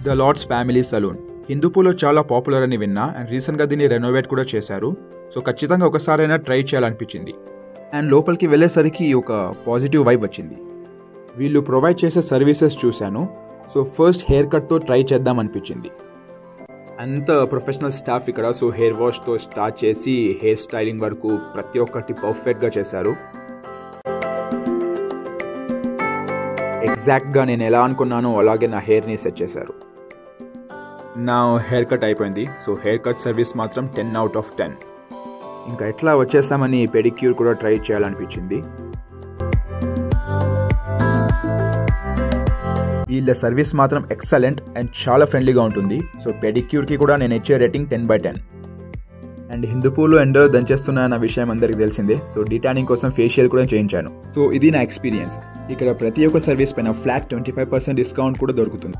The Lord's family saloon హిందూపూర్లో చాలా popular అని విన్నా అండ్ రీసెంట్గా దీన్ని రెనోవేట్ కూడా చేశారు. సో ఖచ్చితంగా ఒకసారైనా ట్రై చేయాలనిపించింది. అండ్ లోపలికి వెళ్ళేసరికి ఒక పాజిటివ్ వైబ్ వచ్చింది. వీళ్ళు ప్రొవైడ్ చేసే సర్వీసెస్ చూశాను. సో ఫస్ట్ హెయిర్ కట్తో ట్రై చేద్దాం అనిపించింది. అంత ప్రొఫెషనల్ స్టాఫ్ ఇక్కడ. సో హెయిర్ వాష్తో స్టార్ట్ చేసి హెయిర్ స్టైలింగ్ వరకు ప్రతి ఒక్కటి పర్ఫెక్ట్గా చేశారు. ఎగ్జాక్ట్గా నేను ఎలా అనుకున్నానో అలాగే నా హెయిర్ని సెట్ చేశారు. నా హెయిర్ కట్ అయిపోయింది. సో హెయిర్ కట్ సర్వీస్ మాత్రం 10 out of 10. ఇంకా ఎట్లా వచ్చేస్తామని పెడిక్యూర్ కూడా ట్రై చేయాలనిపించింది. వీళ్ళ సర్వీస్ మాత్రం ఎక్సలెంట్ అండ్ చాలా ఫ్రెండ్లీగా ఉంటుంది. సో పెడిక్యూర్కి కూడా నేను ఇచ్చే రేటింగ్ 10/10. అండ్ హిందూపూర్లో ఎండలో దంచేస్తున్న నా విషయం అందరికీ తెలిసిందే. సో డీటానింగ్ కోసం ఫేషియల్ కూడా చేయించాను. సో ఇది నా ఎక్స్పీరియన్స్. ఇక్కడ ప్రతి ఒక్క సర్వీస్ పైన ఫ్లాట్ 25% డిస్కౌంట్ కూడా దొరుకుతుంది.